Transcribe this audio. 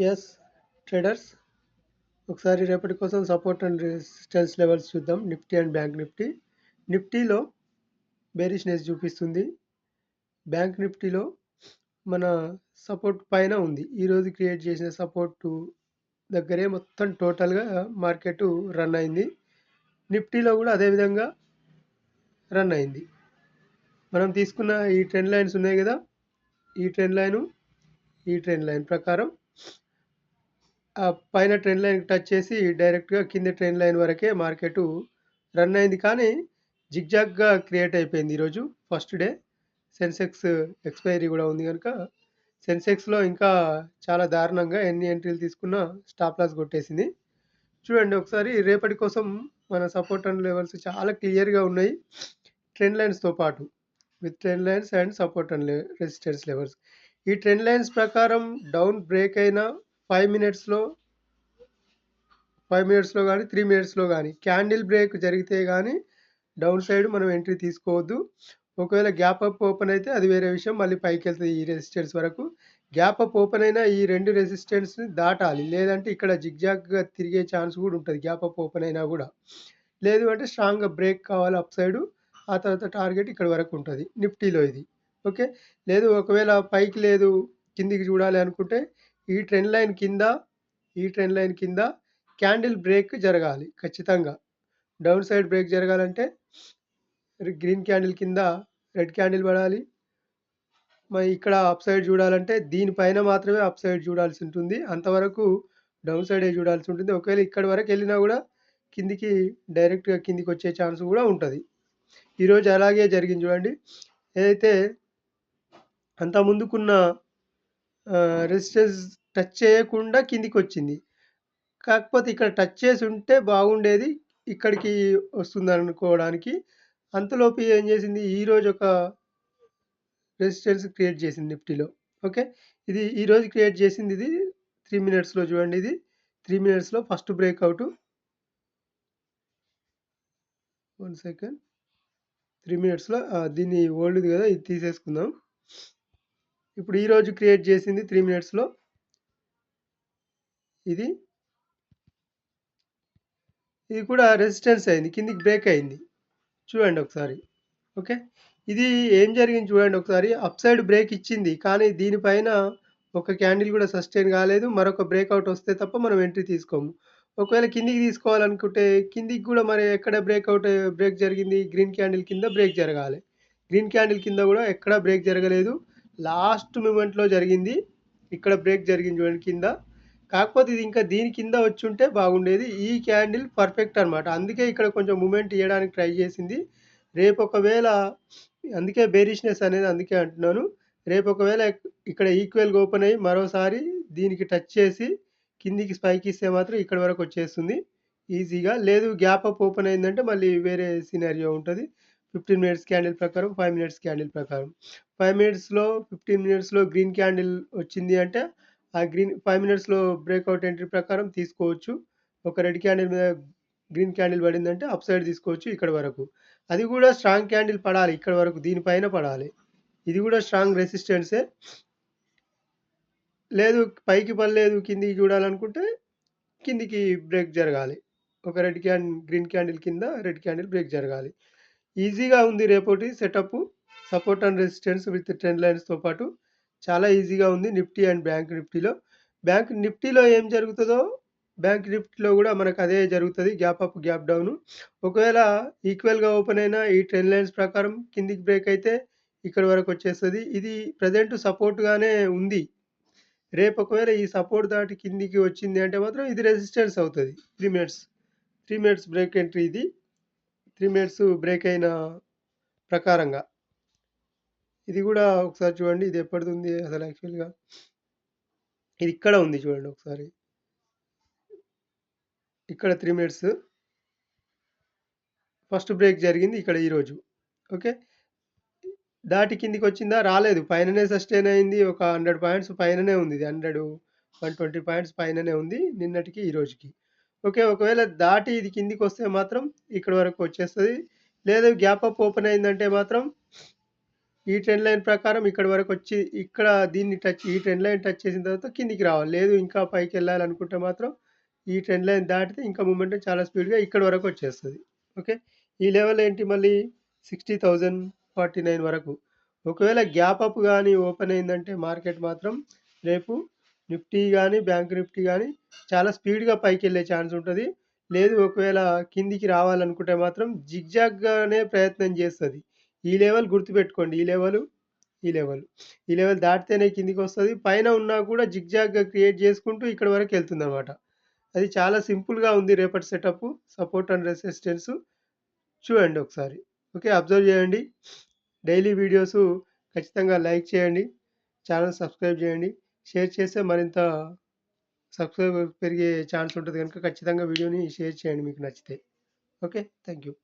Yes traders, ఒకసారి రేపటి కోసం సపోర్ట్ అండ్ రెసిస్టెన్స్ లెవెల్స్ చూద్దాం. Nifty and bank Nifty. నిఫ్టీలో బేరిష్నెస్ చూపిస్తుంది. బ్యాంక్ నిఫ్టీలో మన సపోర్ట్ పైన ఉంది. ఈరోజు క్రియేట్ చేసిన సపోర్ట్ దగ్గరే మొత్తం టోటల్గా మార్కెట్ రన్ అయింది. నిఫ్టీలో కూడా అదే విధంగా రన్ అయింది. మనం తీసుకున్న ఈ ట్రెండ్ లైన్స్ ఉన్నాయి కదా, ఈ ట్రెండ్ లైన్ ప్రకారం ఆ పైన ట్రెండ్ లైన్ టచ్ చేసి డైరెక్ట్గా కింద ట్రెండ్ లైన్ వరకే మార్కెట్ రన్ అయింది. కానీ జిగ్జాగ్గా క్రియేట్ అయిపోయింది ఈరోజు ఫస్ట్ డే. సెన్సెక్స్ ఎక్స్పైరీ కూడా ఉంది కనుక సెన్సెక్స్లో ఇంకా చాలా దారుణంగా ఎన్ని ఎంట్రీలు తీసుకున్నా స్టాప్ లాస్ కొట్టేసింది. చూడండి ఒకసారి రేపటి కోసం మన సపోర్ట్ అండ్ లెవెల్స్ చాలా క్లియర్గా ఉన్నాయి, ట్రెండ్ లైన్స్తో పాటు with trend lines and support and resistance levels. ఈ ట్రెండ్ లైన్స్ ప్రకారం డౌన్ బ్రేక్ అయిన 5 మినిట్స్లో 5 మినిట్స్లో కానీ 3 మినిట్స్లో కానీ క్యాండిల్ బ్రేక్ జరిగితే కానీ డౌన్ సైడ్ మనం ఎంట్రీ తీసుకోవద్దు. ఒకవేళ గ్యాప్ అప్ ఓపెన్ అయితే అది వేరే విషయం, మళ్ళీ పైకి వెళ్తుంది ఈ రెసిస్టెన్స్ వరకు. గ్యాప్ అప్ ఓపెన్ అయినా ఈ రెండు రెసిస్టెన్స్ని దాటాలి, లేదంటే ఇక్కడ జిగ్జాగ్గా తిరిగే ఛాన్స్ కూడా ఉంటుంది. గ్యాప్ అప్ ఓపెన్ అయినా కూడా లేదు అంటే స్ట్రాంగ్గా బ్రేక్ కావాలి అప్ సైడ్, ఆ తర్వాత టార్గెట్ ఇక్కడ వరకు ఉంటుంది నిఫ్టీలో ఇది. ఓకే, లేదు ఒకవేళ పైకి లేదు కిందికి చూడాలి అనుకుంటే ఈ ట్రెండ్ లైన్ కింద క్యాండిల్ బ్రేక్ జరగాలి ఖచ్చితంగా. డౌన్ సైడ్ బ్రేక్ జరగాలంటే గ్రీన్ క్యాండిల్ కింద రెడ్ క్యాండిల్ పడాలి. మరి ఇక్కడ అప్ సైడ్ చూడాలంటే దీనిపైన మాత్రమే అప్ సైడ్ చూడాల్సి ఉంటుంది, అంతవరకు డౌన్ సైడే చూడాల్సి ఉంటుంది. ఒకవేళ ఇక్కడ వరకు వెళ్ళినా కూడా కిందికి డైరెక్ట్గా కిందికి వచ్చే ఛాన్స్ కూడా ఉంటుంది. ఈరోజు అలాగే జరిగింది చూడండి. ఏదైతే అంత ముందుకున్న రెసిస్టెన్స్ టచ్ చేయకుండా కిందికి వచ్చింది, కాకపోతే ఇక్కడ టచ్ చేసి ఉంటే బాగుండేది, ఇక్కడికి వస్తుంది అనుకోవడానికి. అంతలోపు ఏం చేసింది, ఈరోజు ఒక రెసిస్టెన్స్ క్రియేట్ చేసింది నిఫ్టీలో. ఓకే, ఇది ఈరోజు క్రియేట్ చేసింది. ఇది 3 మినిట్స్లో చూడండి, ఇది 3 మినిట్స్లో ఫస్ట్ బ్రేక్అవుట్. 1 సెకండ్, 3 మినిట్స్లో దీన్ని ఓల్డ్ది కదా, ఇది తీసేసుకుందాం. ఇప్పుడు ఈరోజు క్రియేట్ చేసింది 3 మినిట్స్లో ఇది కూడా రెసిస్టెన్స్ అయింది, కిందికి బ్రేక్ అయింది చూడండి ఒకసారి. ఓకే, ఇది ఏం జరిగింది చూడండి ఒకసారి. అప్ సైడ్ బ్రేక్ ఇచ్చింది, కానీ దీనిపైన ఒక క్యాండిల్ కూడా సస్టైన్ కాలేదు. మరొక బ్రేక్అవుట్ వస్తే తప్ప మనం ఎంట్రీ తీసుకోము. ఒకవేళ కిందికి తీసుకోవాలనుకుంటే కిందికి కూడా మరి ఎక్కడ బ్రేక్ జరిగింది, గ్రీన్ క్యాండిల్ కింద బ్రేక్ జరగాలి. గ్రీన్ క్యాండిల్ కింద కూడా ఎక్కడ బ్రేక్ జరగలేదు, లాస్ట్ మూమెంట్లో జరిగింది. ఇక్కడ బ్రేక్ జరిగింది చూడండి కింద, కాకపోతే ఇది ఇంకా దీని కింద వచ్చి ఉంటే బాగుండేది. ఈ క్యాండిల్ పర్ఫెక్ట్ అనమాట, అందుకే ఇక్కడ కొంచెం మూమెంట్ ఇవ్వడానికి ట్రై చేసింది. రేపు ఒకవేళ, అందుకే బేరిష్నెస్ అనేది అందుకే అంటున్నాను, రేపు ఒకవేళ ఇక్కడ ఈక్వల్గా ఓపెన్ అయ్యి మరోసారి దీనికి టచ్ చేసి కిందికి స్పైక్ ఇస్తే మాత్రం ఇక్కడ వరకు వచ్చేస్తుంది ఈజీగా. లేదు గ్యాప్ అప్ ఓపెన్ అయిందంటే మళ్ళీ వేరే సినారియో ఉంటుంది. 15 మినిట్స్ క్యాండిల్ ప్రకారం, 5 మినిట్స్ క్యాండిల్ ప్రకారం. 5 మినిట్స్లో 15 మినిట్స్లో గ్రీన్ క్యాండిల్ వచ్చింది అంటే ఆ 5 మినిట్స్లో బ్రేక్అవుట్ ఎంట్రీ ప్రకారం తీసుకోవచ్చు. ఒక రెడ్ క్యాండిల్ మీద గ్రీన్ క్యాండిల్ పడిందంటే అప్ సైడ్ తీసుకోవచ్చు ఇక్కడ వరకు. అది కూడా స్ట్రాంగ్ క్యాండిల్ పడాలి ఇక్కడ వరకు, దీనిపైన పడాలి. ఇది కూడా స్ట్రాంగ్ రెసిస్టెన్సే. లేదు పైకి పడలేదు కిందికి చూడాలనుకుంటే కిందికి బ్రేక్ జరగాలి. ఒక గ్రీన్ క్యాండిల్ కింద రెడ్ క్యాండిల్ బ్రేక్ జరగాలి. ఈజీగా ఉంది రేపటి setup, support and resistance with trend లైన్స్తో పాటు చాలా ఈజీగా ఉంది నిఫ్టీ అండ్ బ్యాంక్ నిఫ్టీలో. బ్యాంక్ నిఫ్టీలో ఏం జరుగుతుందో బ్యాంక్ నిఫ్టీలో కూడా మనకు అదే జరుగుతుంది, గ్యాప్ అప్ గ్యాప్ డౌన్. ఒకవేళ ఈక్వల్గా ఓపెన్ అయినా ఈ ట్రెండ్ లైన్స్ ప్రకారం కిందికి బ్రేక్ అయితే ఇక్కడ వరకు వచ్చేస్తుంది. ఇది ప్రజెంట్ సపోర్ట్గానే ఉంది. రేపు ఒకవేళ ఈ సపోర్ట్ దాటి కిందికి వచ్చింది అంటే మాత్రం ఇది రెసిస్టెన్స్ అవుతుంది. 3 మినిట్స్ బ్రేక్ ఎంట్రీ ఇది. 3 మినిట్స్ బ్రేక్ అయిన ప్రకారంగా ఇది కూడా ఒకసారి చూడండి. ఇది ఎప్పటిది ఉంది అసలు యాక్చువల్గా, ఇది ఇక్కడ ఉంది చూడండి ఒకసారి. ఇక్కడ 3 మినిట్స్ ఫస్ట్ బ్రేక్ జరిగింది ఇక్కడ ఈరోజు. ఓకే, దాటి కిందికి వచ్చిందా, రాలేదు, పైననే సస్టైన్ అయింది. ఒక 100 పాయింట్స్ పైననే ఉంది, ఇది 120 పాయింట్స్ పైననే ఉంది నిన్నటికి ఈరోజుకి. ఓకే, ఒకవేళ దాటి ఇది కిందికి వస్తే మాత్రం ఇక్కడ వరకు వచ్చేస్తుంది. లేదు గ్యాప్ అప్ ఓపెన్ అయిందంటే మాత్రం ఈ ట్రెండ్ లైన్ ప్రకారం ఇక్కడి వరకొచ్చి ఇక్కడ ఈ ట్రెండ్ లైన్ టచ్ చేసిన తర్వాత కిందికి రావాలి. లేదు ఇంకా పైకెళ్ళాలనుకుంటే మాత్రం ఈ ట్రెండ్ లైన్ దాటితే ఇంకా మొమెంటం చాలా స్పీడ్‌గా ఇక్కడి వరకొచ్చేస్తది. ఓకే. ఈ లెవెల్ ఏంటి మళ్ళీ 60,049 వరకు. ఒకవేళ గ్యాప్ అప్ గాని ఓపెన్ అయిందంటే మార్కెట్ మాత్రం రేపు నిఫ్టీ గాని, బ్యాంక్ నిఫ్టీ గాని చాలా స్పీడ్‌గా పైకెళ్ళే ఛాన్స్ ఉంటది. లేదు ఒకవేళ కిందికి రావాలనుకుంటే మాత్రం జిగ్‌జాగ్‌గానే ప్రయత్నం చేస్తది. ఈ లెవెల్ గుర్తుపెట్టుకోండి. ఈ లెవెల్. ఈ లెవెల్ దాటితేనే కిందికొస్తది. పైన ఉన్నా కూడా జిగ్‌జాగ్‌గా క్రియేట్ చేసుకుంటూ ఇక్కడి వరకెళ్తుందనమాట. అది చాలా సింపుల్‌గా ఉంది రేపటి సెటప్పు. సపోర్ట్ అండ్ రెసిస్టెన్స్ చూడండి ఒకసారి. ఓకే. అబ్జర్వ్ చేయండి. డైలీ వీడియోసు ఖచ్చితంగా లైక్ చేయండి. ఛానెల్ సబ్స్క్రైబ్ చేయండి. షేర్ చేస్తే మరింత సబ్స్క్రైబర్ పెరిగే ఛాన్స్ ఉంటది గనుక ఖచ్చితంగా వీడియోని షేర్ చేయండి మీకు నచ్చితే. ఓకే. Thank you.